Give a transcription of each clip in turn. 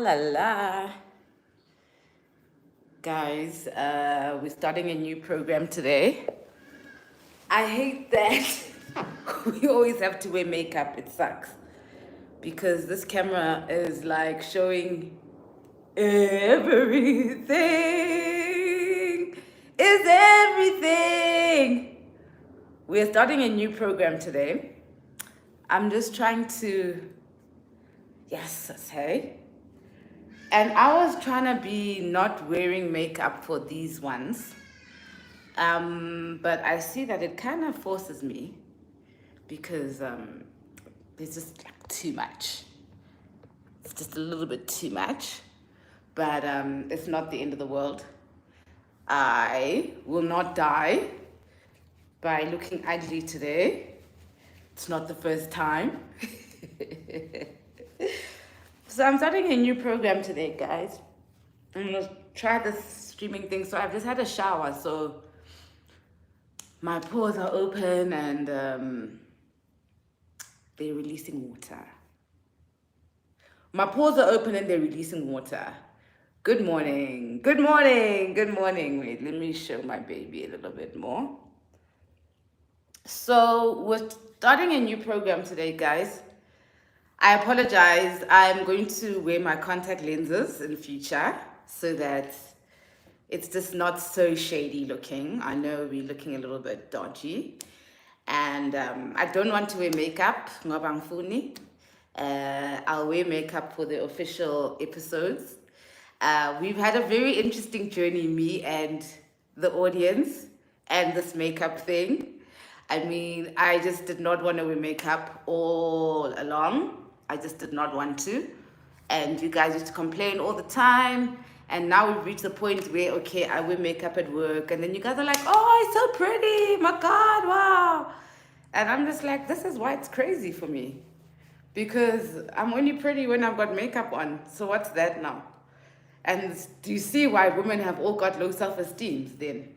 la la. Guys, we're starting a new program today. I hate that we always have to wear makeup. It sucks. Because this camera is like showing everything. Is everything. We're starting a new program today. I'm just trying to, yes, hey. And I was trying to be not wearing makeup for these ones. But I see that it kind of forces me because there's just like too much. It's just a little bit too much. But it's not the end of the world. I will not die by looking ugly today. It's not the first time. So I'm starting a new program today, guys. I'm gonna try this streaming thing. So I've just had a shower, so my pores are open and they're releasing water. My pores are open and they're releasing water. Good morning. Good morning. Good morning. Wait, let me show my baby a little bit more. So we're starting a new program today, guys. I apologize. I'm going to wear my contact lenses in future so that it's just not so shady looking. I know we're looking a little bit dodgy. And I don't want to wear makeup. Ngoba ngifuni. I'll wear makeup for the official episodes. We've had a very interesting journey, me and the audience, and this makeup thing. I mean, I just did not want to wear makeup all along. I just did not want to. And you guys used to complain all the time. And now we've reached the point where, okay, I wear makeup at work. And then you guys are like, oh, it's so pretty. My God, wow. And I'm just like, this is why it's crazy for me. Because I'm only pretty when I've got makeup on. So what's that now? And do you see why women have all got low self-esteem then?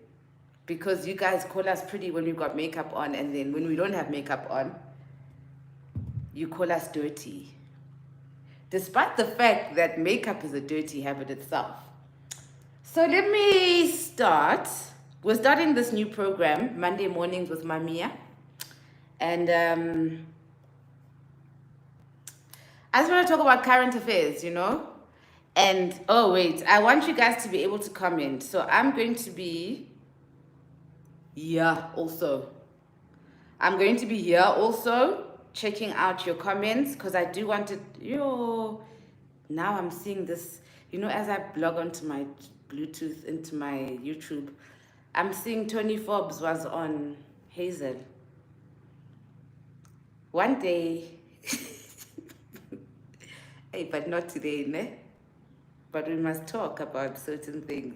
Because you guys call us pretty when we've got makeup on, and then when we don't have makeup on, you call us dirty. Despite the fact that makeup is a dirty habit itself. So let me start. We're starting this new program, Monday mornings with MaMiya. And I just want to talk about current affairs, you know? And, oh wait, I want you guys to be able to comment. So I'm going to be here also. I'm going to be here also, checking out your comments, because I do want to, now I'm seeing this, as I log onto my Bluetooth into my YouTube, I'm seeing Tony Forbes was on Hazel. One day, hey, but not today, ne? But we must talk about certain things,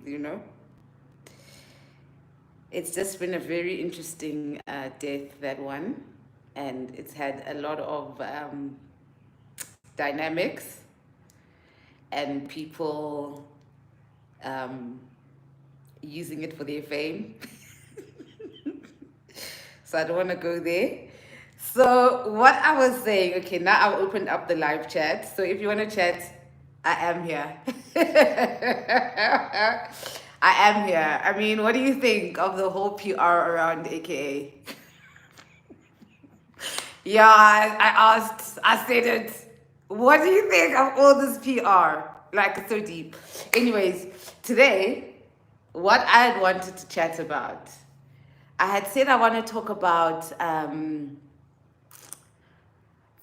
It's just been a very interesting death, that one. And it's had a lot of dynamics and people using it for their fame. So I don't want to go there. So what I was saying, okay, now I've opened up the live chat. So if you want to chat, I am here. I am here. I mean, what do you think of the whole PR around AKA? Yeah, I asked, I said it. What do you think of all this PR? Like, it's so deep. Anyways, today, what I had wanted to chat about, I had said I want to talk about,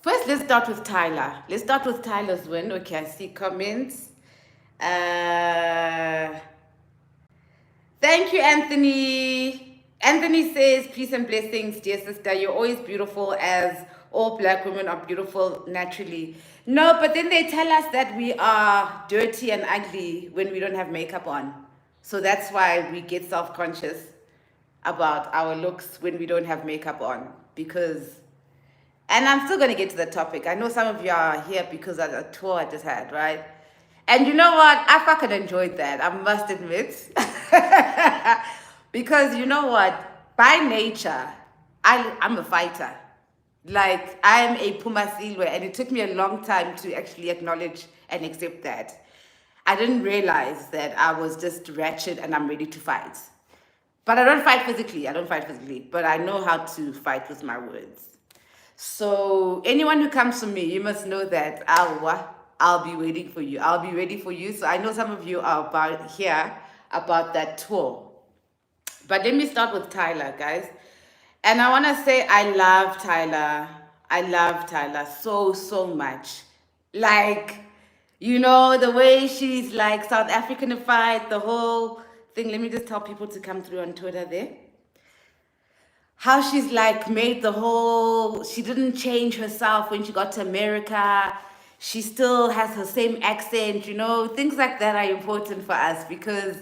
first, let's start with Tyler. Let's start with Tyler's win. Okay, I see comments. Thank you, Anthony. Anthony says, peace and blessings, dear sister. You're always beautiful, as all Black women are beautiful naturally. No, but then they tell us that we are dirty and ugly when we don't have makeup on. So that's why we get self-conscious about our looks when we don't have makeup on. Because, and I'm still going to get to the topic. I know some of you are here because of the tour I just had, right? And you know what? I fucking enjoyed that, I must admit. Because you know what? By nature, I'm a fighter. Like, I'm a Puma Silwe, and it took me a long time to actually acknowledge and accept that. I didn't realize that I was just ratchet and I'm ready to fight. But I don't fight physically, but I know how to fight with my words. So anyone who comes to me, you must know that I'll be waiting for you. I'll be ready for you. So I know some of you are about that tour. But let me start with Tyler, guys. And I want to say I love Tyler. I love Tyler so much. Like, the way she's like South Africanified, the whole thing. Let me just tell people to come through on Twitter there. How she's like made she didn't change herself when she got to America. She still has her same accent, things like that are important for us because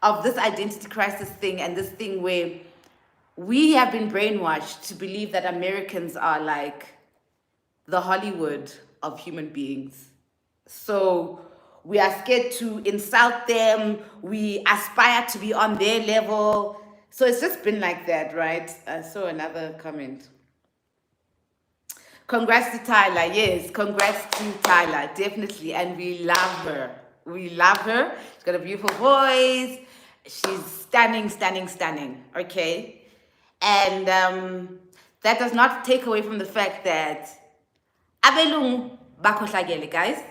of this identity crisis thing and this thing where we have been brainwashed to believe that Americans are like the Hollywood of human beings. So we are scared to insult them. We aspire to be on their level. So it's just been like that, right? I saw another comment. Congrats to Tyler. Yes, congrats to Tyler, definitely. And we love her. We love her. She's got a beautiful voice. She's stunning, okay? And that does not take away from the fact that Abelungu bakhohlakele, guys.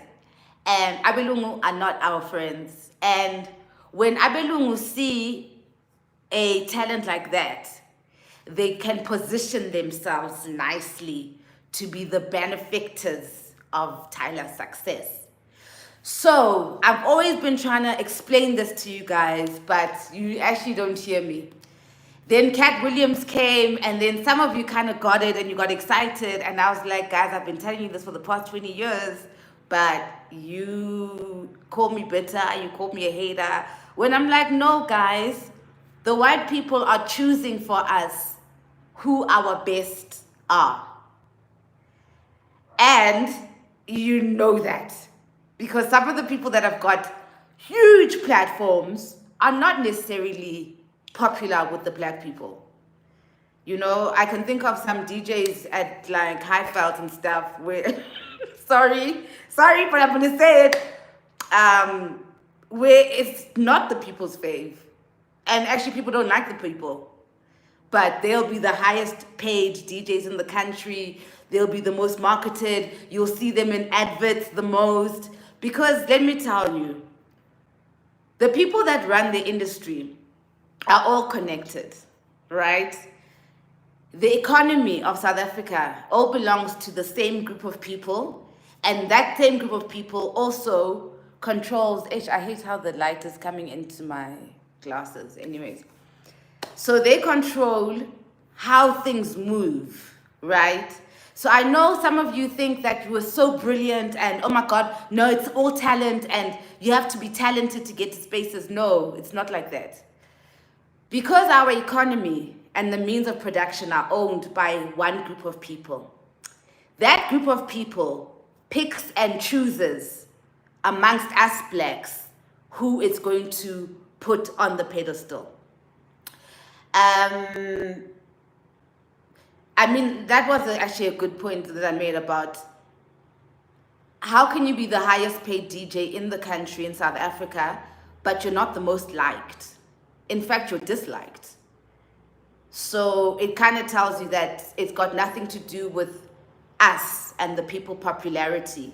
And Abelungu are not our friends. And when Abelungu see a talent like that, they can position themselves nicely to be the benefactors of Tyler's success. So I've always been trying to explain this to you guys, but you actually don't hear me. Then Cat Williams came, and then some of you kind of got it and you got excited, and I was like, guys, I've been telling you this for the past 20 years, but you call me bitter, you call me a hater, when I'm like, no, guys, the white people are choosing for us who our best are. And you know that. Because some of the people that have got huge platforms are not necessarily popular with the black people. I can think of some DJs at like Highveld and stuff where, sorry, but I'm going to say it, where it's not the people's fave. And actually people don't like the people. But they'll be the highest paid DJs in the country. They'll be the most marketed. You'll see them in adverts the most. Because let me tell you, the people that run the industry are all connected, right? The economy of South Africa all belongs to the same group of people. And that same group of people also controls, I hate how the light is coming into my glasses. Anyways, so they control how things move, right? So I know some of you think that you were so brilliant and oh my God, no, it's all talent and you have to be talented to get to spaces. No, it's not like that. Because our economy and the means of production are owned by one group of people, that group of people picks and chooses amongst us blacks who it's going to put on the pedestal. That was actually a good point that I made about how can you be the highest paid DJ in the country in South Africa, but you're not the most liked. In fact, you're disliked. So it kind of tells you that it's got nothing to do with us and the people popularity.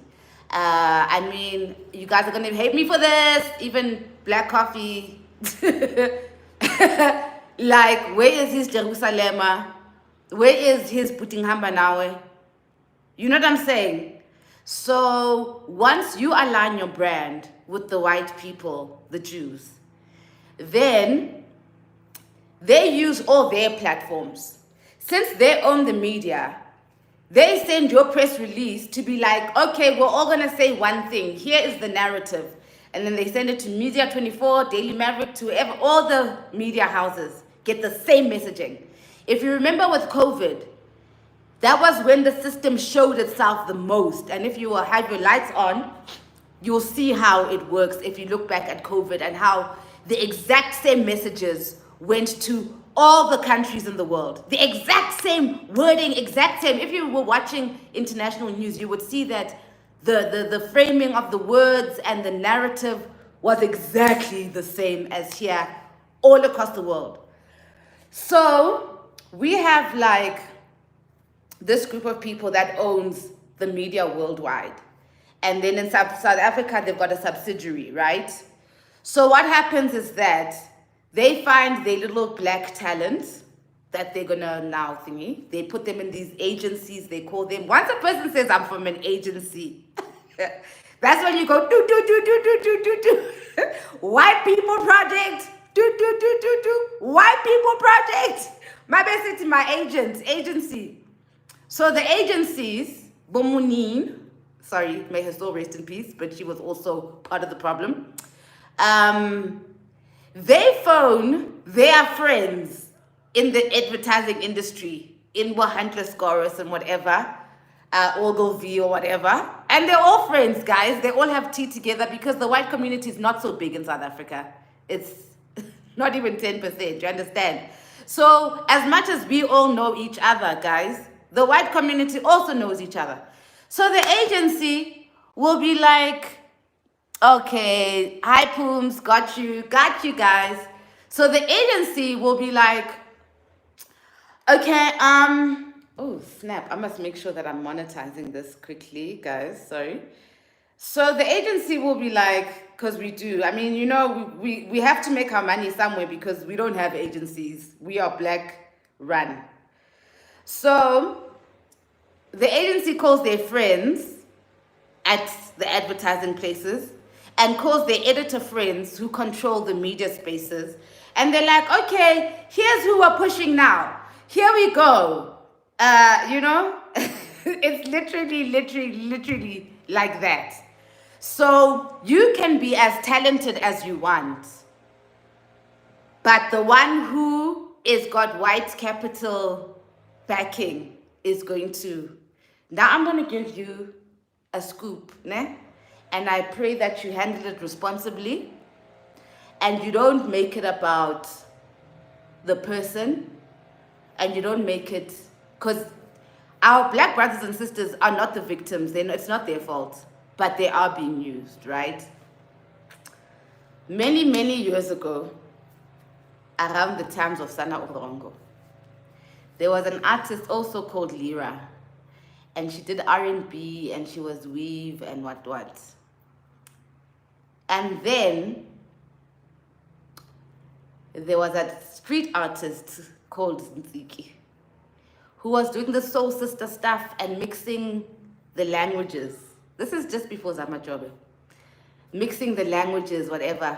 You guys are going to hate me for this, even Black Coffee. Like, where is his Jerusalem? Where is his Putinghamba Nawe? You know what I'm saying? So once you align your brand with the white people, the Jews, then they use all their platforms. Since they own the media, they send your press release to be like, okay, we're all gonna say one thing. Here is the narrative. And then they send it to Media 24, Daily Maverick, to whoever, all the media houses get the same messaging. If you remember with COVID, that was when the system showed itself the most. And if you will have your lights on, you'll see how it works if you look back at COVID and how the exact same messages went to all the countries in the world. The exact same wording, exact same. If you were watching international news, you would see that the framing of the words and the narrative was exactly the same as here all across the world. So we have like this group of people that owns the media worldwide. And then in South Africa, they've got a subsidiary, right? So what happens is that they find their little black talents that they're gonna now thingy. They put them in these agencies, they call them, once a person says I'm from an agency, that's when you go do. White people project, do. White people project. My best is my agency. So the agencies, Bomunin, sorry, may her soul rest in peace, but she was also part of the problem. They phone their friends in the advertising industry, in Wahandla Scorus and whatever, Ogilvy or whatever. And they're all friends, guys. They all have tea together because the white community is not so big in South Africa. It's not even 10%, you understand? So as much as we all know each other, guys, the white community also knows each other. So the agency will be like, okay, hi Pooms, got you guys. So the agency will be like, okay, oh snap, I must make sure that I'm monetizing this quickly, guys, sorry. So the agency will be like, because we do, I mean, you know, we have to make our money somewhere because we don't have agencies. We are black run. So the agency calls their friends at the advertising places and calls their editor friends who control the media spaces. And they're like, okay, here's who we're pushing now. Here we go. You know, it's literally like that. So you can be as talented as you want, but the one who is got white capital backing is going to. Now I'm going to give you a scoop, ne? And I pray that you handle it responsibly and you don't make it about the person and you don't make it, because our black brothers and sisters are not the victims. It's not their fault, but they are being used, right? Many years ago, around the times of Sana Urongo, there was an artist also called Lyra, and she did R&B and she was weave and what. And then there was a street artist called Nziki who was doing the soul sister stuff and mixing the languages. This is just before Zamajobe. Mixing the languages, whatever.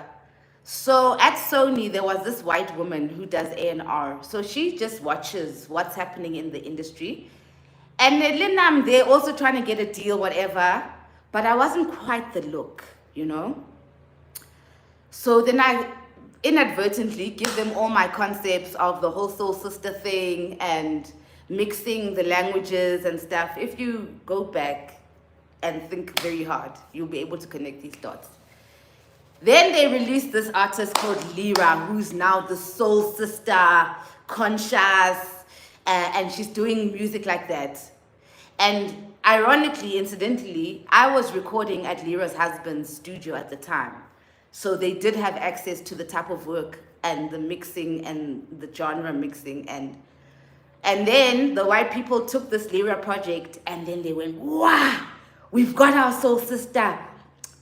So at Sony, there was this white woman who does A&R. So she just watches what's happening in the industry. And I'm there also trying to get a deal, whatever. But I wasn't quite the look, you know. So then I inadvertently give them all my concepts of the whole soul sister thing and mixing the languages and stuff. If you go back and think very hard, you'll be able to connect these dots. Then they released this artist called Lyra, who's now the soul sister, conscious, and she's doing music like that. And ironically, incidentally, I was recording at Lyra's husband's studio at the time. So they did have access to the type of work and the mixing and the genre mixing. And then the white people took this Lyra project and then they went, wow, we've got our soul sister.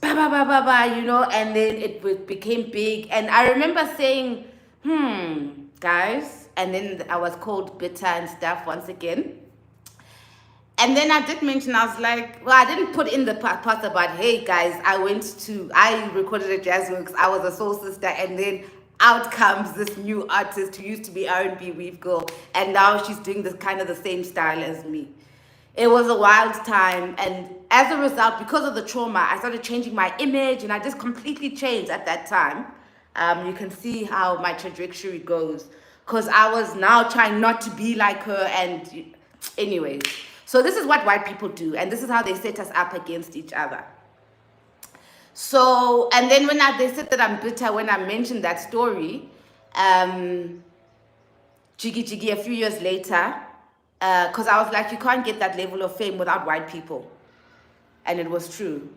You know, and then it became big. And I remember saying, guys, and then I was called bitter and stuff once again. And then I did mention, I was like, well, I didn't put in the part about, hey guys, I recorded at Jazzworks, I was a soul sister, and then out comes this new artist who used to be R&B weave girl, and now she's doing this kind of the same style as me. It was a wild time, and as a result, because of the trauma, I started changing my image, and I just completely changed at that time. You can see how my trajectory goes, because I was now trying not to be like her, and anyways. So this is what white people do, and this is how they set us up against each other. So, and then when they said that I'm bitter, when I mentioned that story, Jiggy a few years later, because I was like, you can't get that level of fame without white people. And it was true.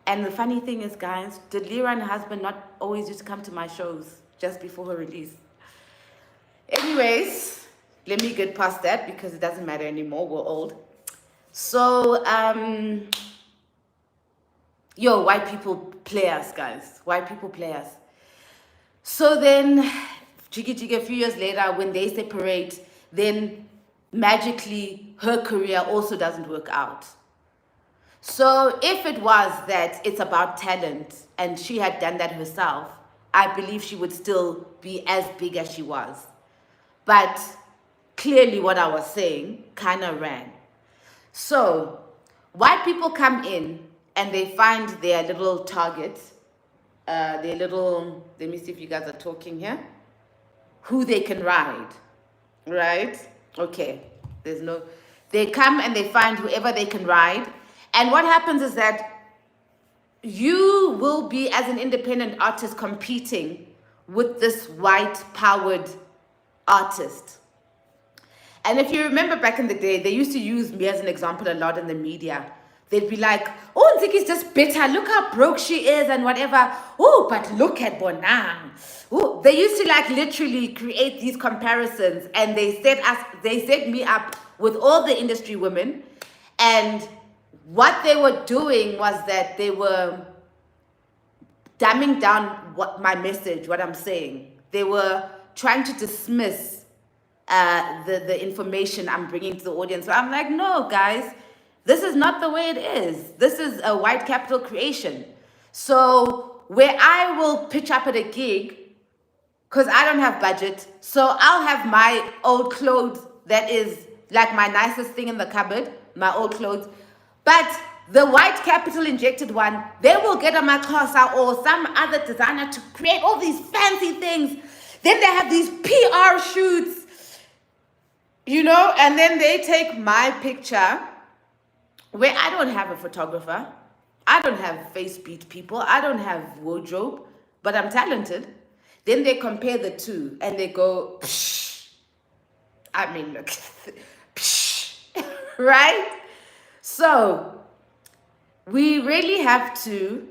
And the funny thing is, guys, did Lyra and her husband not always used to come to my shows just before her release? Anyways, let me get past that because it doesn't matter anymore. We're old. So, white people play us, guys. White people play us. So then, Jiggy Jiggy, a few years later, when they separate, then magically her career also doesn't work out. So if it was that it's about talent and she had done that herself, I believe she would still be as big as she was. But clearly what I was saying kind of ran. So white people come in and they find their little target, let me see if you guys are talking here, who they can ride, right? Okay, they come and they find whoever they can ride. And what happens is that you will be, as an independent artist, competing with this white-powered artist. And if you remember back in the day, they used to use me as an example a lot in the media. They'd be like, oh, Nziki's just bitter. Look how broke she is and whatever. Oh, but look at Bonang. Oh, they used to like literally create these comparisons, and they set me up with all the industry women. And what they were doing was that they were dumbing down my message, what I'm saying. They were trying to dismiss the information I'm bringing to the audience. So I'm like, no, guys, this is not the way it is. This is a white capital creation. So where I will pitch up at a gig, because I don't have budget, so I'll have my old clothes that is like my nicest thing in the cupboard, my old clothes. But the white capital injected one, they will get a Makhosa or some other designer to create all these fancy things. Then they have these PR shoots, and then they take my picture where I don't have a photographer. I don't have face beat people. I don't have wardrobe, but I'm talented. Then they compare the two and they go, psh. I mean, look, psh, right? So we really have to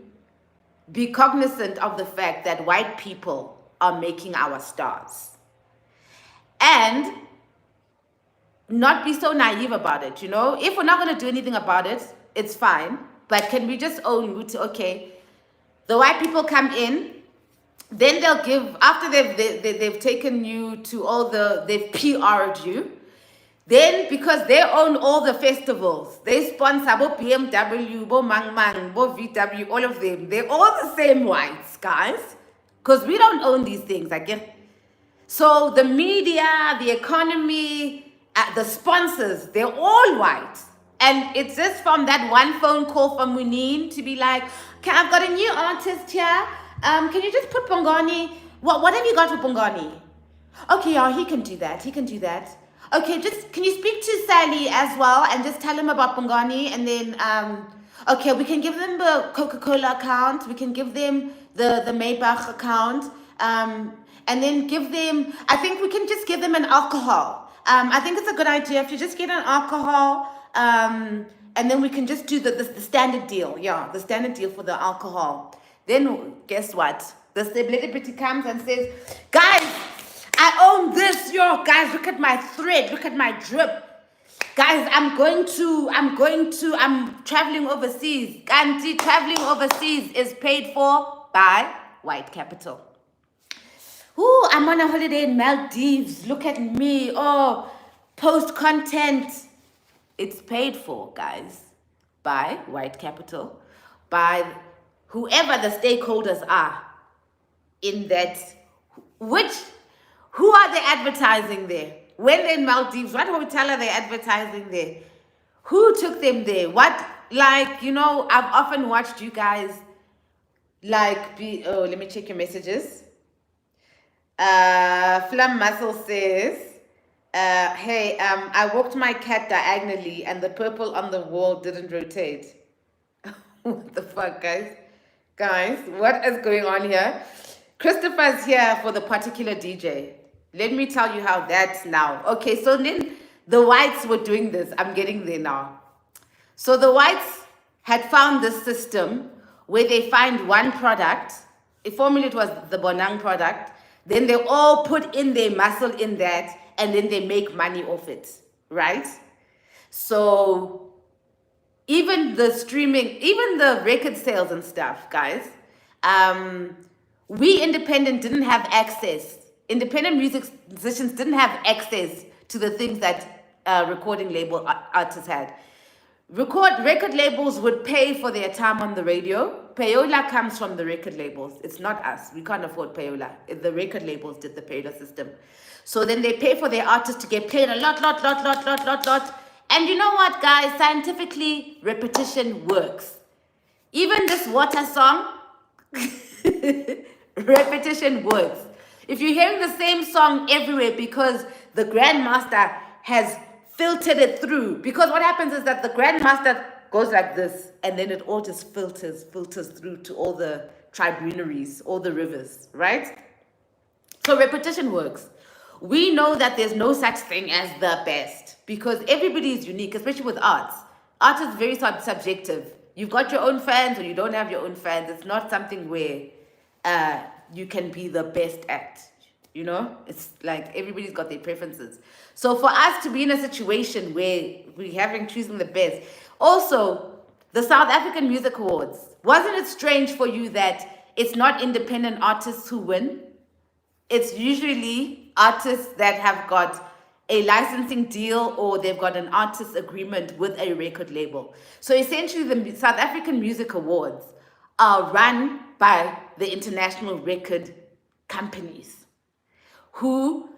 be cognizant of the fact that white people are making our stars. And not be so naive about it, If we're not going to do anything about it, it's fine. But can we just own, okay, the white people come in, then they'll give, after they've taken you to they've PR'd you, then because they own all the festivals, they sponsor bo BMW, bo Mang Mang, bo VW, all of them. They're all the same whites, guys. Because we don't own these things, I get. So the media, the economy, the sponsors, they're all white. And it's just from that one phone call from Muneen to be like, okay, I've got a new artist here. Can you just put Bongani? What have you got for Bongani? Okay, yeah, he can do that. Okay, just can you speak to Sally as well and just tell him about Bongani, and then okay, we can give them the Coca-Cola account, we can give them the Maybach account, and then give them, I think we can just give them an alcohol. I think it's a good idea if you just get an alcohol, and then we can just do the standard deal. Yeah, the standard deal for the alcohol. Then guess what? The celebrity comes and says, guys, I own this, guys, look at my thread, look at my drip. Guys, I'm traveling overseas. Ganti, traveling overseas is paid for by white capital. Ooh, I'm on a holiday in Maldives. Look at me. Oh, post content. It's paid for, guys, by white capital, by whoever the stakeholders are in that, who are they advertising there? When they're in Maldives, what hotel are they advertising there? Who took them there? I've often watched you guys let me check your messages. Flam Muscle says, hey, I walked my cat diagonally and the purple on the wall didn't rotate. What the fuck, guys? Guys, what is going on here? Christopher's here for the particular DJ. Let me tell you how that's now. Okay, so then the whites were doing this. I'm getting there now. So the whites had found this system where they find one product. Formerly it was the Bonang product. Then they all put in their muscle in that, and then they make money off it, right? So even the streaming, even the record sales and stuff, guys, we independent didn't have access. Independent music musicians didn't have access to the things that recording label artists had. Record labels would pay for their time on the radio. Payola comes from the record labels. It's not us. We can't afford payola. The record labels did the payola system. So then they pay for their artists to get played a lot. And you know what, guys? Scientifically, repetition works. Even this water song, repetition works. If you're hearing the same song everywhere because the grandmaster has filtered it through, because what happens is that the grandmaster goes like this, and then it all just filters through to all the tribunaries, all the rivers, right? So repetition works. We know that there's no such thing as the best, because everybody is unique, especially with arts. Art is very subjective. You've got your own fans or you don't have your own fans. It's not something where you can be the best at. You know, it's like everybody's got their preferences. So for us to be in a situation where we haven't chosen the best. Also, the South African Music Awards. Wasn't it strange for you that it's not independent artists who win? It's usually artists that have got a licensing deal or they've got an artist agreement with a record label. So essentially the South African Music Awards are run by the international record companies, who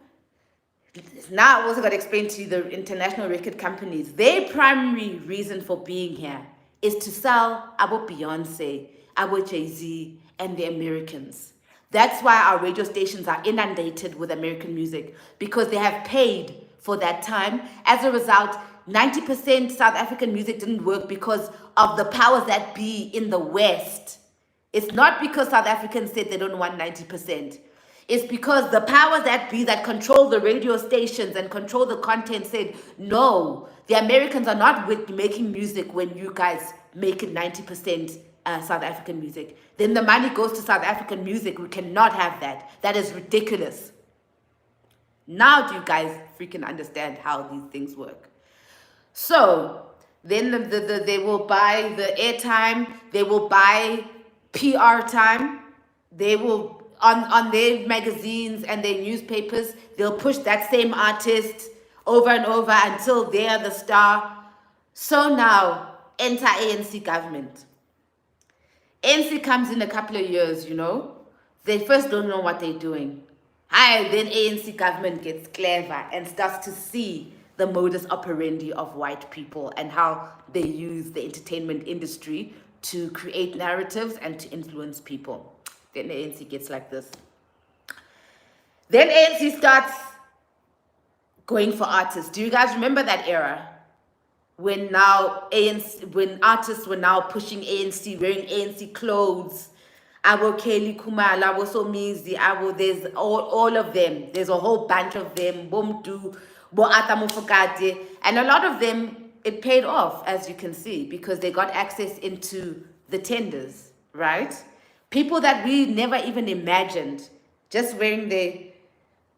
now I've also got to explain to you the international record companies. Their primary reason for being here is to sell our Beyonce, our Jay-Z, and the Americans. That's why our radio stations are inundated with American music, because they have paid for that time. As a result, 90% South African music didn't work because of the powers that be in the West. It's not because South Africans said they don't want 90%. It's because the powers that be that control the radio stations and control the content said, no, the Americans are not making music when you guys make it 90% South African music. Then the money goes to South African music. We cannot have that. That is ridiculous. Now do you guys freaking understand how these things work? So then they will buy the airtime. They will buy PR time. They will, on their magazines and their newspapers, they'll push that same artist over and over until they are the star. So now, enter ANC government. ANC comes in a couple of years, you know. They first don't know what they're doing. Then ANC government gets clever and starts to see the modus operandi of white people and how they use the entertainment industry to create narratives and to influence people. Then the ANC gets like this. Then ANC starts going for artists. Do you guys remember that era? When artists were now pushing ANC, wearing ANC clothes. Abo Kelly Kumala, Abo Somizi, Abo, there's all of them. There's a whole bunch of them. Bomdu, Bo Atamufokate. And a lot of them, it paid off, as you can see, because they got access into the tenders, right? People that we never even imagined, just wearing the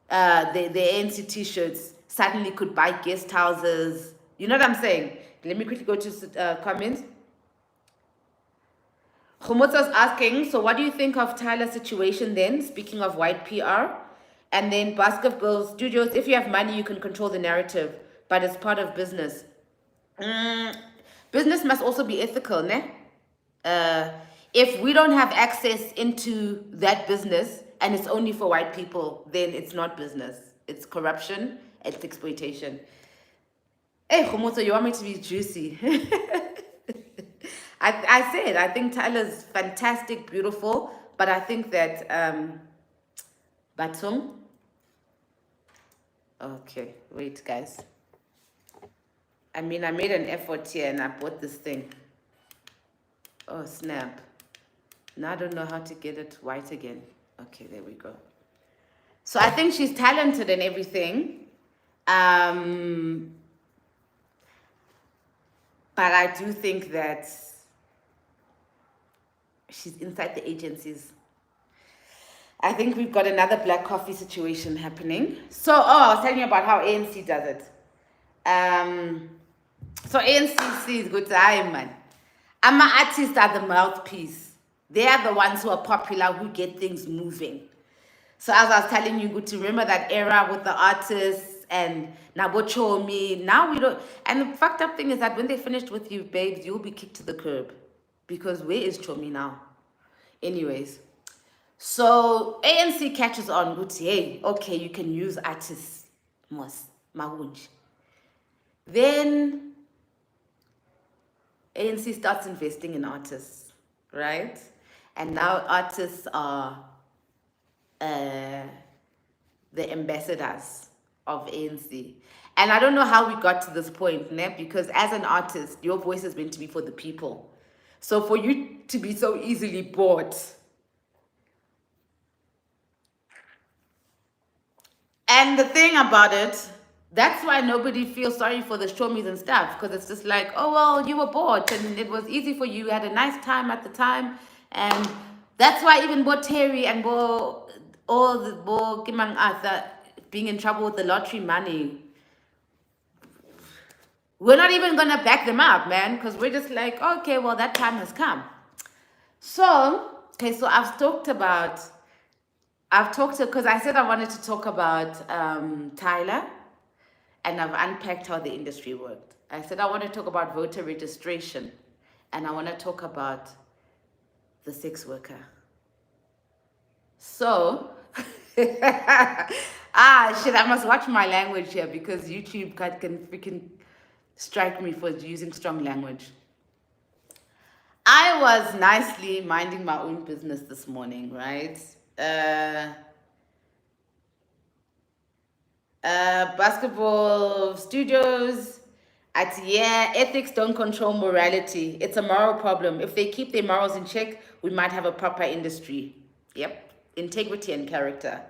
ANC t-shirts, suddenly could buy guest houses. You know what I'm saying? Let me quickly go to comments. Khomotso's asking, so what do you think of Tyler's situation then, speaking of white PR? And then Basket Girls Studios, if you have money, you can control the narrative, but it's part of business. Business must also be ethical, ne? If we don't have access into that business and it's only for white people, then it's not business. It's corruption, it's exploitation. Hey, Khomotso, you want me to be juicy? I said, I think Tyler's fantastic, beautiful, but I think that Batung. Okay, wait, guys. I mean, I made an effort here and I bought this thing. Oh, snap. Now I don't know how to get it white again. Okay, there we go. So I think she's talented and everything. But I do think that She's inside the agencies. I think we've got another black coffee situation happening. So, I was telling you about how ANC does it. So ANC is good time, man. Artists are the mouthpiece. They are the ones who are popular, who get things moving. So as I was telling you, good to remember that era with the artists and Nabochomi. Now we don't. And the fucked up thing is that when they finished with you, babes, you'll be kicked to the curb. Because where is Chomi now? Anyways. So ANC catches on, good, hey, okay, you can use artists. Mos, mahunj. Then ANC starts investing in artists, right? And now artists are the ambassadors of ANC. And I don't know how we got to this point, né? Because as an artist, your voice is meant to be for the people. So for you to be so easily bought, and the thing about it, that's why nobody feels sorry for the showmies and stuff, because it's just like, oh, well, you were bored and it was easy for you. You had a nice time at the time. And that's why even Bo Terry and Bo, all the Bo Kimang Arthur being in trouble with the lottery money, we're not even going to back them up, man, because we're just like, okay, well, that time has come. So, okay, so I've talked, because I said I wanted to talk about Tyler, and I've unpacked how the industry worked. I said I want to talk about voter registration, and I want to talk about the sex worker. So, shit, I must watch my language here because YouTube can freaking strike me for using strong language. I was nicely minding my own business this morning, right? Basketball studios. Ethics don't control morality. It's a moral problem. If they keep their morals in check, we might have a proper industry. Yep. Integrity and character.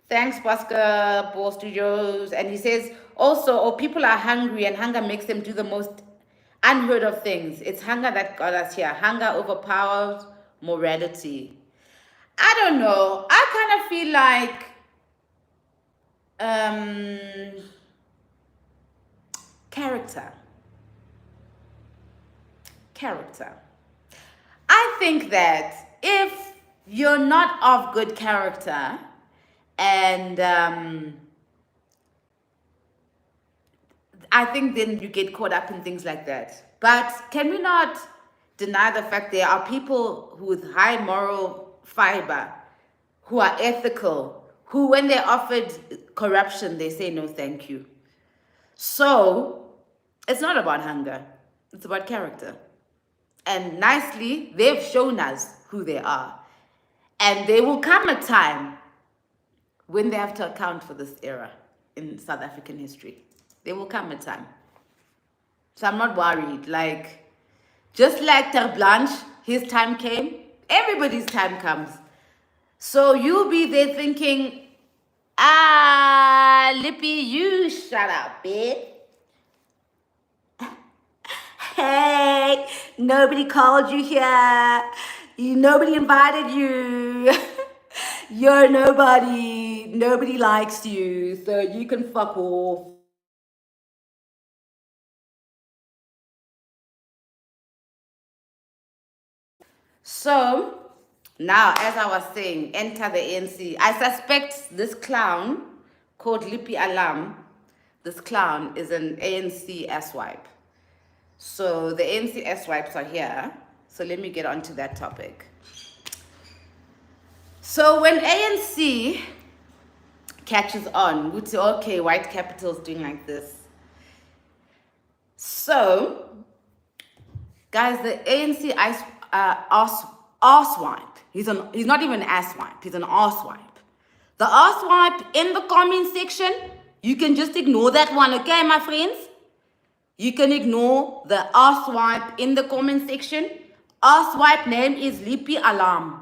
Thanks, Basketball Studios. And he says, also, people are hungry and hunger makes them do the most unheard of things. It's hunger that got us here. Hunger overpowers morality. I don't know. I kind of feel like character. I think that if you're not of good character and I think then you get caught up in things like that. But can we not deny the fact there are people with high moral fiber, who are ethical, who when they're offered corruption, they say no thank you. So it's not about hunger, it's about character. And nicely, they've shown us who they are. And there will come a time when they have to account for this era in South African history. There will come a time. So I'm not worried. Like, just like Ter Blanche, his time came, everybody's time comes. So you'll be there thinking, Lippy, you shut up, bitch. Hey, nobody called you here. Nobody invited you. You're nobody. Nobody likes you. So you can fuck off. So now, as I was saying, enter the ANC. I suspect this clown called Lippy Alam, this clown is an ANC asswipe. So the ANC asswipes are here. So let me get on to that topic. So when ANC catches on, we say, okay, white capital's doing like this. So, guys, the ANC arsewipe. He's not even an asswipe. He's an arsewipe. The arsewipe in the comment section, you can just ignore that one, okay, my friends? You can ignore the arsewipe in the comment section. Arsewipe name is Lippy Alarm.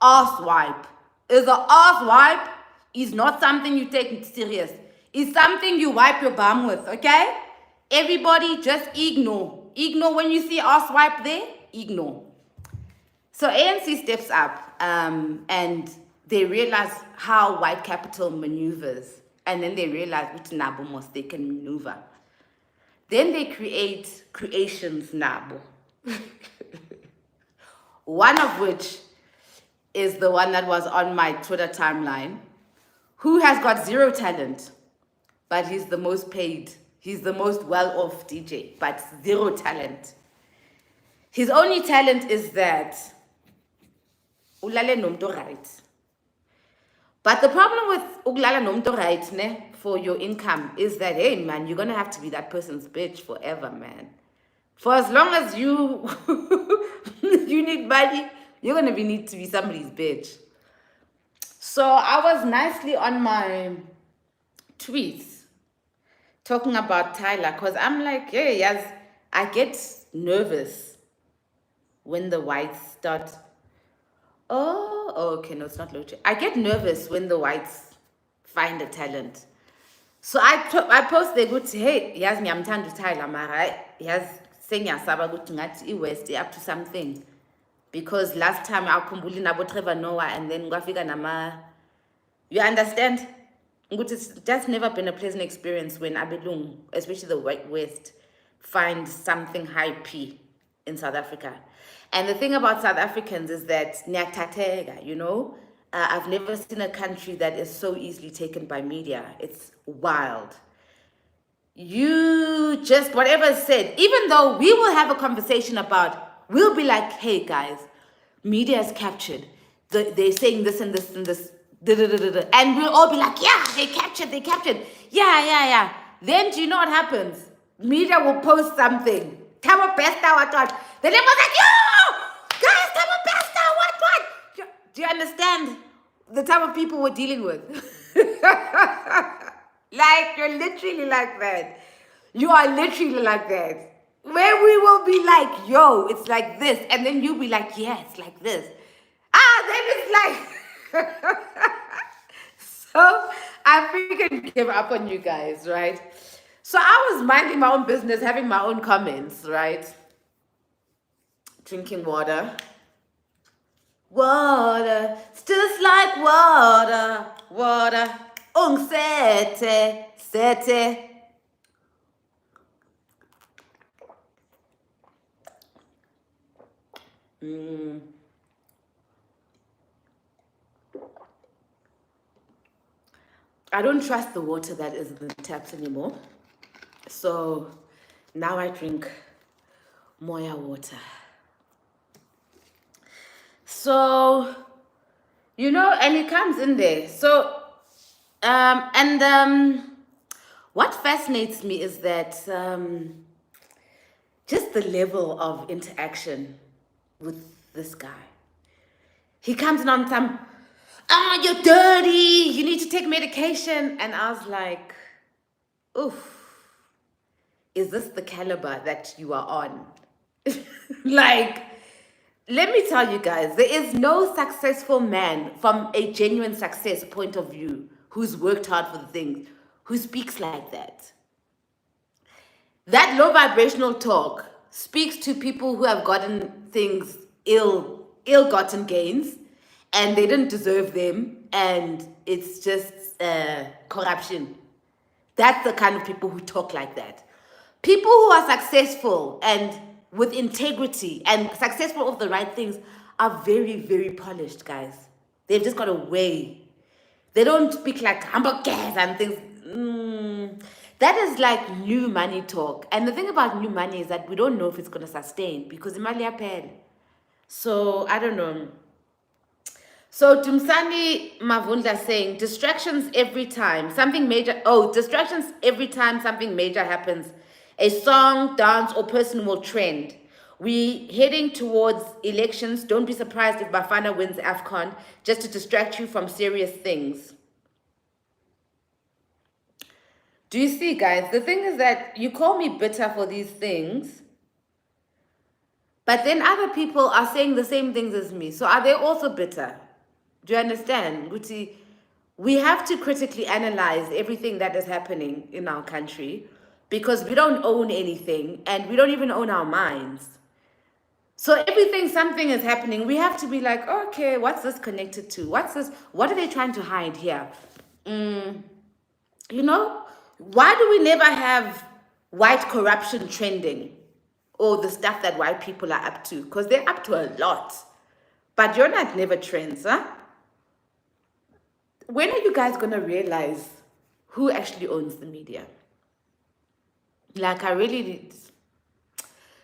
Arsewipe is an arsewipe. Is not something you take serious. It's something you wipe your bum with, okay? Everybody just ignore. Ignore when you see arsewipe there, ignore. So ANC steps up, and they realize how white capital maneuvers, and then they realize which nabo they can maneuver. Then they create creations nabo. One of which is the one that was on my Twitter timeline, who has got zero talent, but he's the most paid. He's the most well-off DJ, but zero talent. His only talent is that ulale nomto right. But the problem with ulala nomto right ne, for your income is that, hey man, you're gonna have to be that person's bitch forever, man. For as long as you you need money, you're gonna need to be somebody's bitch. So I was nicely on my tweets talking about Tyler, because I'm like, hey, yes, I get nervous when the whites start. Oh, okay, no, it's not low. I get nervous when the whites find a talent. So I post the good, hey, yes, me, I'm trying to Tyler, mara, yes, saying yasaba good ngati West up to something. Because last time I kumbuli nabo Trevor Noah and then ngafika nama, you understand? It's just never been a pleasant experience when Abelung, especially the White West, find something high P in South Africa. And the thing about South Africans is that nyatatega, you know, I've never seen a country that is so easily taken by media. It's wild. You just, whatever is said, even though we will have a conversation about, we'll be like, hey guys, media is captured. They're saying this and this and this. And we'll all be like, yeah, they captured. Yeah. Then do you know what happens? Media will post something. Tamo Pesta, what? Then everyone's like, yo, guys, Tamo Pesta, what? Do you understand the type of people we're dealing with? Like, you're literally like that. You are literally like that. Where we will be like, yo, it's like this. And then you'll be like, yeah, it's like this. Then it's like... So I freaking give up on you guys, right? So I was minding my own business, having my own comments, right? Drinking water. Water, it's just like water. Sete. I don't trust the water that is in the taps anymore. So now I drink MaMiya water. So, you know, and it comes in there. So, what fascinates me is that just the level of interaction with this guy. He comes in on some, you're dirty, you need to take medication. And I was like, oof, is this the caliber that you are on? Like, let me tell you guys, there is no successful man from a genuine success point of view who's worked hard for the things, who speaks like that. That low vibrational talk speaks to people who have gotten things ill-gotten gains, and they didn't deserve them, and it's just corruption. That's the kind of people who talk like that. People who are successful and with integrity and successful of the right things are very, very polished, guys. They've just got a way. They don't speak like hamburgers and things. That is like new money talk. And the thing about new money is that we don't know if it's going to sustain because imali yapel. So, I don't know. So, Tumsani Mavunda saying, distractions every time something major happens. A song, dance, or person will trend. We heading towards elections. Don't be surprised if Bafana wins AFCON just to distract you from serious things. Do you see, guys? The thing is that you call me bitter for these things, but then other people are saying the same things as me. So are they also bitter? Do you understand? Guti, we have to critically analyze everything that is happening in our country because we don't own anything and we don't even own our minds. So everything, something is happening. We have to be like, okay, what's this connected to? What's this? What are they trying to hide here? You know, why do we never have white corruption trending or the stuff that white people are up to? Because they're up to a lot. But you're not never trends, huh? When are you guys going to realize who actually owns the media? Like, I really need.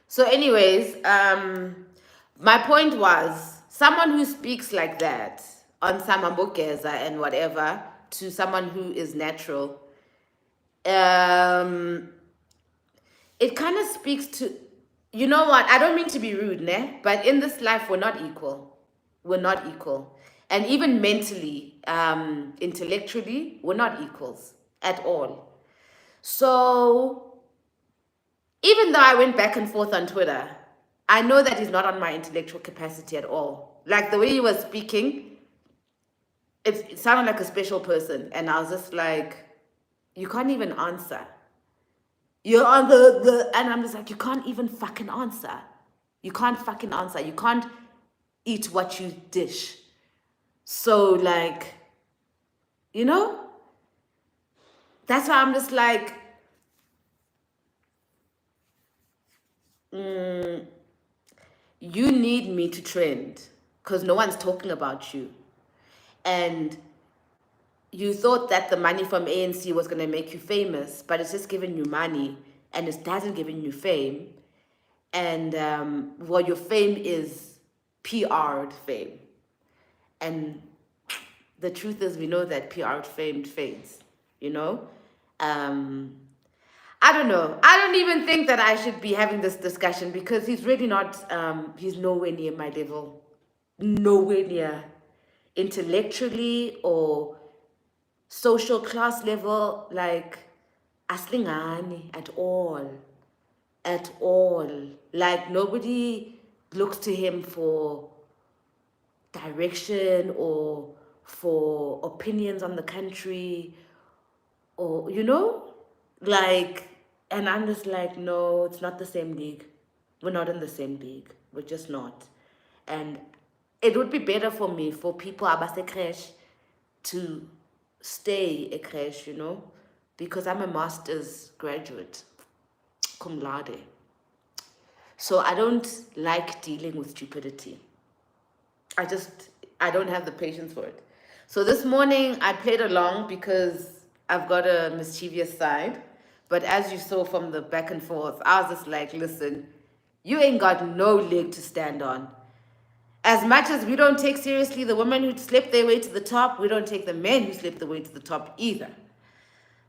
So, anyways, my point was someone who speaks like that on Samambokeza and whatever to someone who is natural, it kind of speaks to, you know what? I don't mean to be rude, ne? But in this life, we're not equal. We're not equal. And even mentally, intellectually, we're not equals at all. So even though I went back and forth on Twitter, I know that he's not on my intellectual capacity at all. Like the way he was speaking, it sounded like a special person. And I was just like, you can't even answer. You're on and I'm just like, you can't even fucking answer. You can't fucking answer. You can't eat what you dish. So like, you know, that's why I'm just like, you need me to trend because no one's talking about you. And you thought that the money from ANC was going to make you famous, but it's just giving you money and it hasn't given you fame. And well, your fame is PR'd fame. And the truth is, we know that PR'd fame fades, you know? I don't know. I don't even think that I should be having this discussion because he's really not, he's nowhere near my level. Nowhere near. Intellectually or social class level, like, aslingani at all. At all. Like, nobody looks to him for direction or for opinions on the country or, you know, like, and I'm just like, no, it's not the same league. We're not in the same league. We're just not. And it would be better for me, for people abase crash, to stay a crash, you know, because I'm a master's graduate, cum laude. So I don't like dealing with stupidity. I don't have the patience for it. So this morning I played along because I've got a mischievous side. But as you saw from the back and forth, I was just like, listen, you ain't got no leg to stand on. As much as we don't take seriously the women who slept their way to the top, we don't take the men who slept their way to the top either.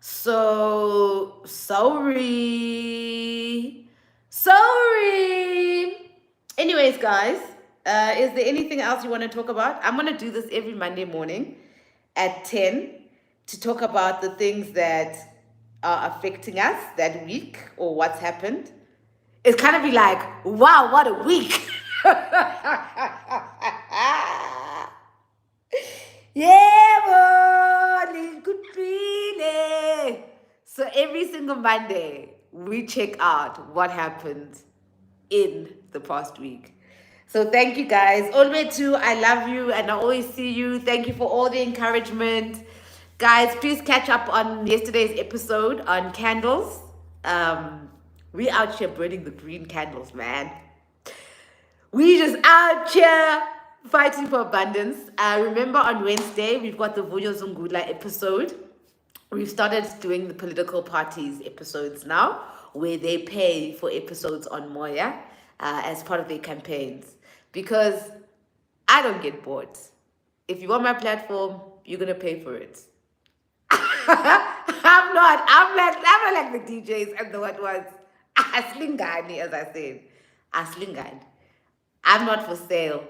So, sorry. Sorry. Anyways, guys, is there anything else you want to talk about? I'm going to do this every Monday morning at 10 to talk about the things that are affecting us that week or what's happened. It's kind of be like, wow, what a week. Yeah, boy, good feeling. So every single Monday, we check out what happened in the past week. So thank you guys. Always too, I love you and I always see you. Thank you for all the encouragement. Guys, please catch up on yesterday's episode on candles. We out here burning the green candles, man. We just out here fighting for abundance. Remember on Wednesday, we've got the Vuyo Zungula episode. We've started doing the political parties episodes now, where they pay for episodes on MaMiya as part of their campaigns. Because I don't get bored. If you want my platform, you're going to pay for it. I'm not like the DJs and the what ones. Aslingani, as I said. Aslingani. I'm not for sale.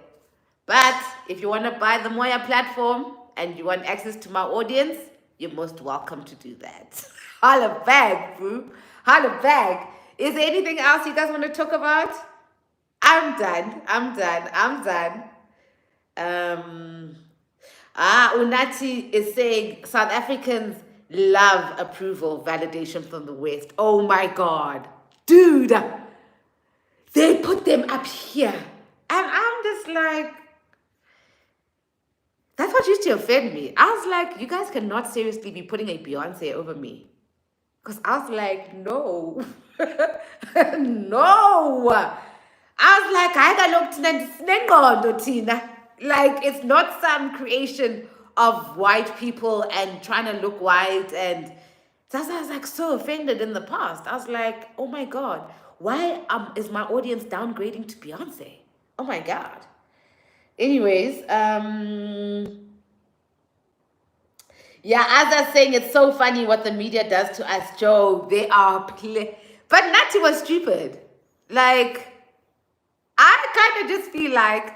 But if you want to buy the MaMiya platform and you want access to my audience, you're most welcome to do that. Holla back, boo. Holla back. Is there anything else you guys want to talk about? I'm done. Unati is saying South Africans love approval, validation from the West. Oh my God. Dude. They put them up here. And I'm just like, that's what used to offend me. I was like, you guys cannot seriously be putting a Beyonce over me. Because I was like, no. No. I was like, like, it's not some creation of white people and trying to look white. And that's why I was like so offended in the past. I was like, oh my God, why is my audience downgrading to Beyonce? Oh my God. Anyways, yeah, as I was saying, it's so funny what the media does to us, Joe. They are but Natty was stupid. Like, I kind of just feel like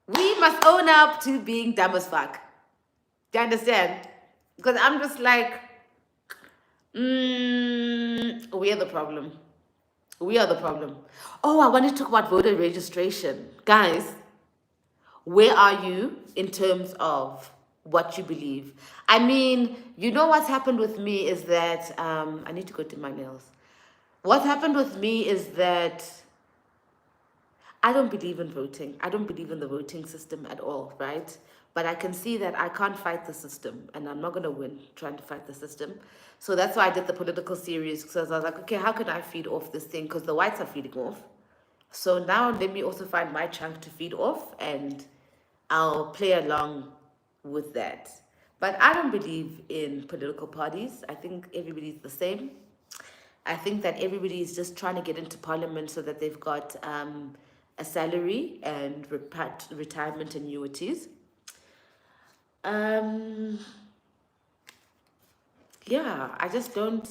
we must own up to being dumb as fuck. Do you understand? Because I'm just like, we are the problem. We are the problem. Oh, I want to talk about voter registration. Guys, where are you in terms of what you believe? I mean, you know what's happened with me is that, I need to go do my nails. What's happened with me is that I don't believe in voting. I don't believe in the voting system at all, right? But I can see that I can't fight the system and I'm not going to win trying to fight the system. So that's why I did the political series, because I was like, okay, how can I feed off this thing? Because the whites are feeding off. So now let me also find my chunk to feed off and I'll play along with that. But I don't believe in political parties. I think everybody's the same. I think that everybody is just trying to get into parliament so that they've got a salary and retirement annuities. Yeah, I just don't.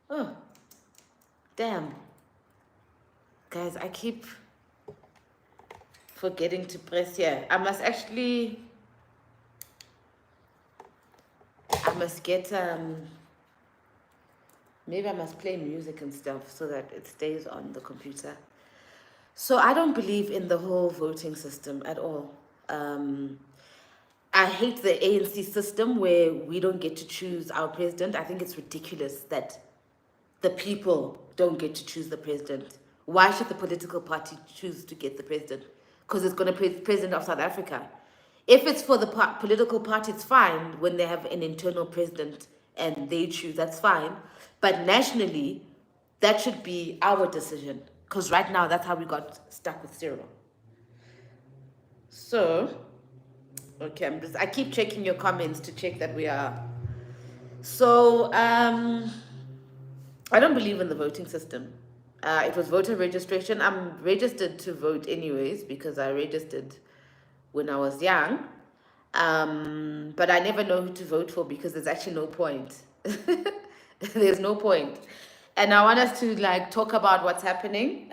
Oh, damn. Guys, I keep forgetting to press here. I must get, maybe I must play music and stuff so that it stays on the computer. So I don't believe in the whole voting system at all. I hate the ANC system where we don't get to choose our president. I think it's ridiculous that the people don't get to choose the president. Why should the political party choose to get the president? Because it's going to be president of South Africa. If it's for the political party, it's fine when they have an internal president and they choose, that's fine. But nationally, that should be our decision. Because right now, that's how we got stuck with Cyril. So, okay, I keep checking your comments to check that we are. So, I don't believe in the voting system. It was voter registration. I'm registered to vote anyways because I registered when I was young. But I never know who to vote for because there's actually no point. There's no point. And I want us to like talk about what's happening.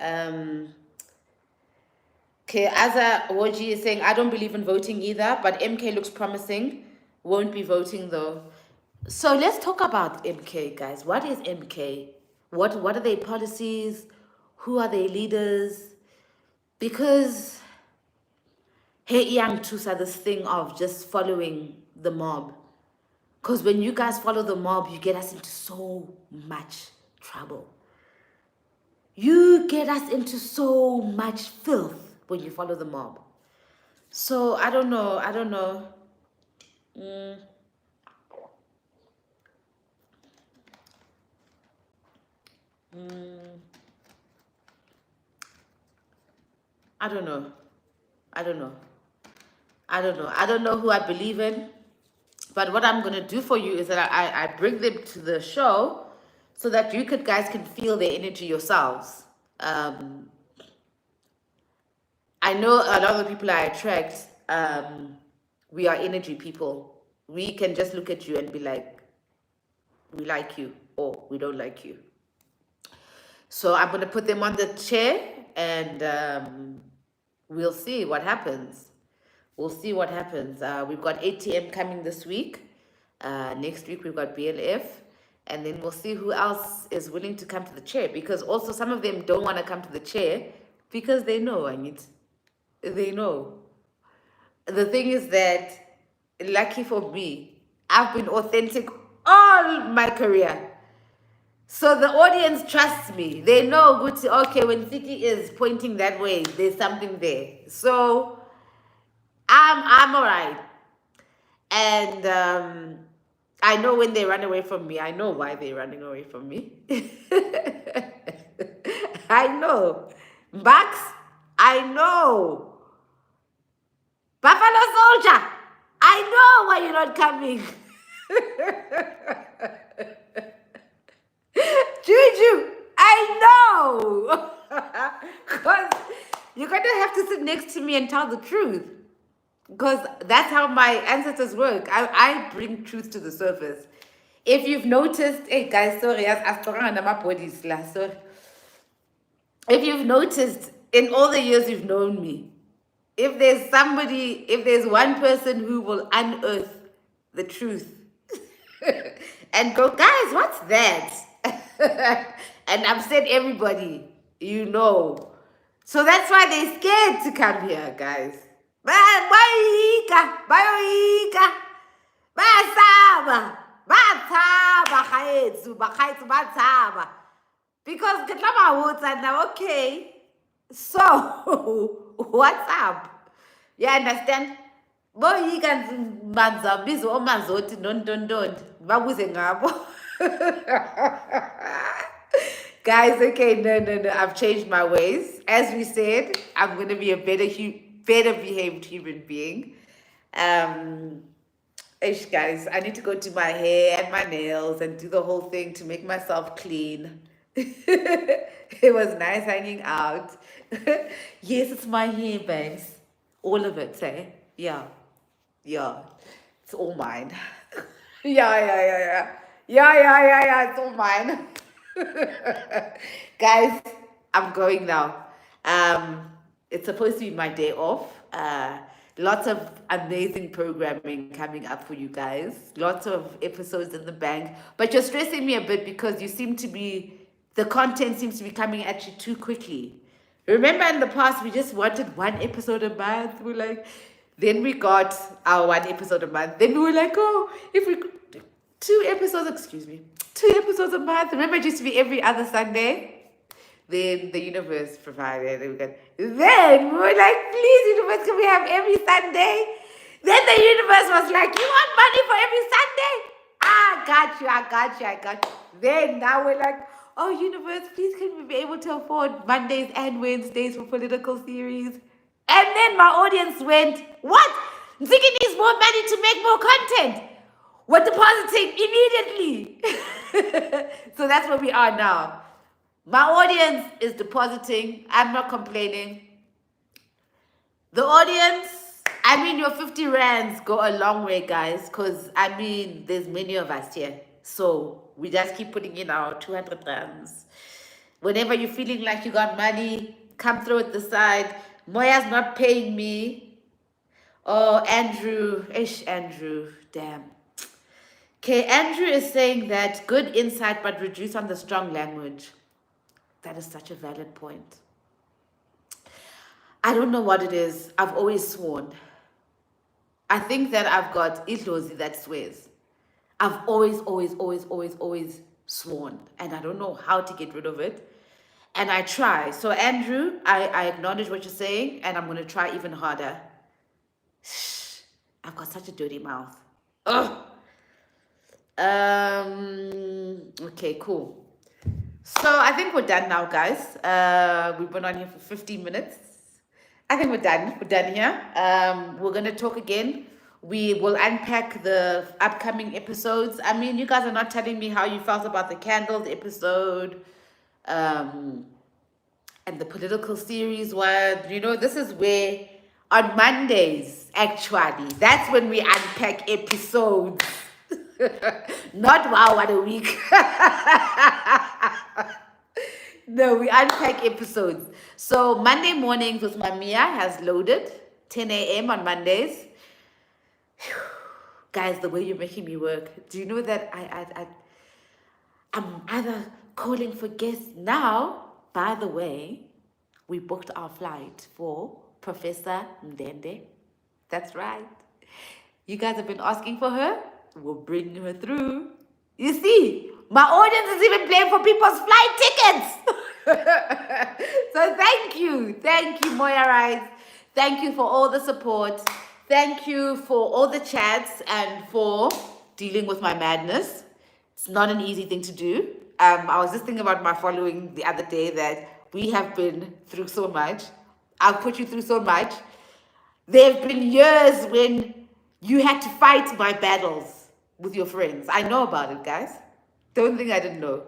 Okay, Aza Woji is saying, I don't believe in voting either, but MK looks promising. Won't be voting though. So let's talk about MK, guys. What is MK? What are their policies? Who are their leaders? Because hey, young Tusa, this thing of just following the mob. Because when you guys follow the mob, you get us into so much trouble. You get us into so much filth when you follow the mob. So I don't know. I don't know. I don't know. I don't know. I don't know. I don't know who I believe in. But what I'm going to do for you is that I bring them to the show so that you guys can feel their energy yourselves. I know a lot of the people I attract, we are energy people. We can just look at you and be like, we like you or we don't like you. So I'm going to put them on the chair and we'll see what happens. We'll see what happens. We've got ATM coming this week. Next week we've got BLF. And then we'll see who else is willing to come to the chair. Because also some of them don't want to come to the chair because they know, they know. The thing is that, lucky for me, I've been authentic all my career. So the audience trusts me. They know, good. Okay, when Siki is pointing that way, there's something there. So I'm all right. And I know when they run away from me, I know why they're running away from me. I know. Bucks, I know. Buffalo Soldier, I know why you're not coming. Juju, I know. Because you're going to have to sit next to me and tell the truth. Because that's how my ancestors work. I bring truth to the surface. If you've noticed, hey guys, sorry, sorry. If you've noticed in all the years you've known me, if there's one person who will unearth the truth and go, guys, what's that? And upset everybody, you know. So that's why they're scared to come here, guys. Because ke tla ba botsa now, okay, so what's up? You understand? Boyika manza bizo omazoti don't babuze ngabo. Guys, okay, no. I've changed my ways. As we said, I'm gonna be a better behaved human being. Guys, I need to go do my hair and my nails and do the whole thing to make myself clean. It was nice hanging out. Yes, it's my hair, babes. All of it, eh? Yeah. It's all mine. Yeah. It's all mine. Guys, I'm going now. It's supposed to be my day off. Lots of amazing programming coming up for you guys. Lots of episodes in the bank. But you're stressing me a bit because the content seems to be coming at you too quickly. Remember in the past, we just wanted one episode a month. Then we got our one episode a month. Then we were like, oh, if we could do 2 episodes a month. Remember it used to be every other Sunday? Then the universe provided. Then we were like, please, universe, can we have every Sunday? Then the universe was like, you want money for every Sunday? I got you. Then now we're like, oh, universe, please can we be able to afford Mondays and Wednesdays for political series? And then my audience went, what? Ziggy needs more money to make more content. We're depositing immediately. So that's where we are now. My audience is depositing. I'm not complaining. The audience, your 50 rands go a long way, guys, because, there's many of us here. So we just keep putting in our 200 rands. Whenever you're feeling like you got money, come through at the side. Moya's not paying me. Oh, Andrew. Andrew. Damn. Okay, Andrew is saying that good insight, but reduce on the strong language. That is such a valid point. I don't know what it is. I've always sworn. I think that I've got idlozi that swears. I've always sworn. And I don't know how to get rid of it. And I try. So Andrew, I acknowledge what you're saying, and I'm going to try even harder. I've got such a dirty mouth. Ugh. Okay, cool. So I think we're done now, guys. We've been on here for 15 minutes. I think we're done. We're done here. We're going to talk again. We will unpack the upcoming episodes. You guys are not telling me how you felt about the candles episode, and the political series one. This is where on Mondays, actually, that's when we unpack episodes. Not wow, what a week. No, we unpack episodes. So Monday mornings with MaMiya has loaded, 10 a.m. on Mondays. Guys, the way you're making me work. Do you know that I'm either calling for guests now? By the way, we booked our flight for Professor Ndende. That's right. You guys have been asking for her. We'll bring her through. You see, my audience is even paying for people's flight tickets. So thank you, Moya Rise. Thank you for all the support. Thank you for all the chats and for dealing with my madness. It's not an easy thing to do. I was just thinking about my following the other day that we have been through so much. I've put you through so much. There have been years when you had to fight my battles with your friends. I know about it, guys. Don't think I didn't know.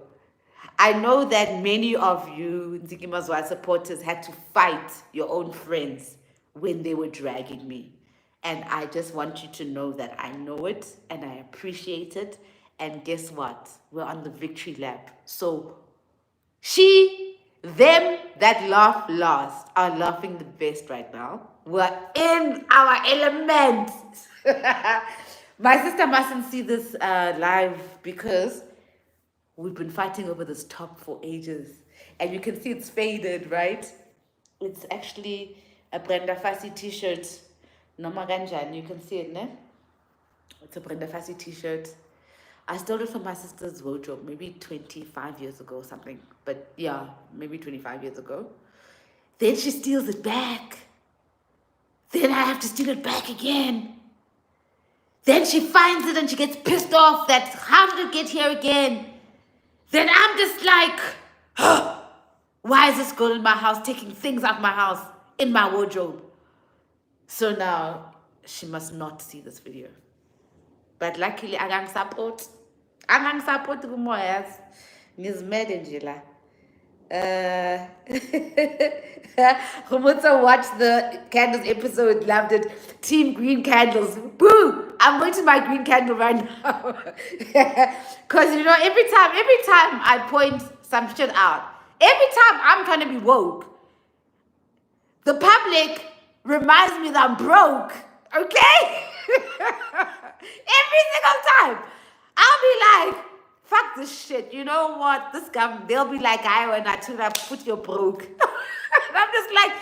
I know that many of you Nziki Mazwa supporters had to fight your own friends when they were dragging me. And I just want you to know that I know it and I appreciate it. And guess what? We're on the victory lap. So them that laugh last are laughing the best right now. We're in our element. My sister mustn't see this live because we've been fighting over this top for ages. And you can see it's faded, right? It's actually a Brenda Fassi t-shirt. Noma Ganjan, you can see it, ne? It's a Brenda Fassi t-shirt. I stole it from my sister's wardrobe maybe 25 years ago or something. But yeah, maybe 25 years ago. Then she steals it back. Then I have to steal it back again. Then she finds it and she gets pissed off that how did it get here again? Then I'm just like, why is this girl in my house taking things out of my house in my wardrobe? So now she must not see this video. But luckily, I can support. I can support Gumoyas. Nizmed Angela. Humutsa watched the candles episode, loved it. Team Green Candles. Boo! I'm going to my green candle right now. Because, you know, every time I point some shit out, every time I'm trying to be woke, the public reminds me that I'm broke. Okay? Every single time. I'll be like, fuck this shit. You know what? This guy, they'll be like, I when I tell them, put your broke. And I'm just like,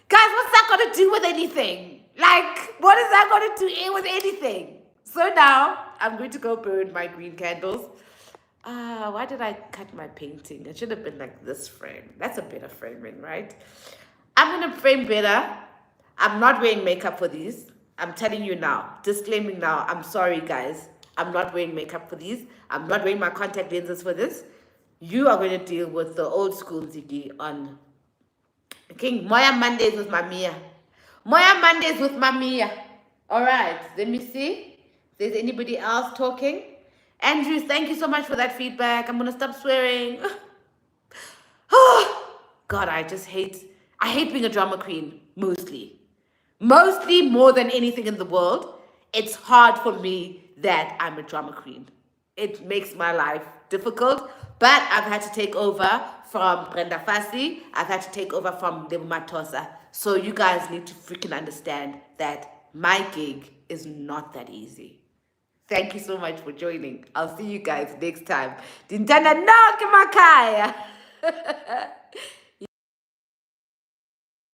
guys, what's that got to do with anything? Like, what is that going to do with anything? So now, I'm going to go burn my green candles. Why did I cut my painting? It should have been like this frame. That's a better framing, right? I'm going to frame better. I'm not wearing makeup for these. I'm telling you now, disclaiming now, I'm sorry guys. I'm not wearing makeup for these. I'm not wearing my contact lenses for this. You are going to deal with the old school Ziggy on King Moya Mondays with MaMiya. Moya Mondays with MaMiya. All right, let me see if there's anybody else talking. Andrew, thank you so much for that feedback. I'm going to stop swearing. God, I hate being a drama queen, mostly. Mostly more than anything in the world. It's hard for me that I'm a drama queen. It makes my life difficult, but I've had to take over from Brenda Fassi. I've had to take over from Lebo Matosa. So you guys need to freaking understand that my gig is not that easy. Thank you so much for joining. I'll see you guys next time. Dintana no kimakaya.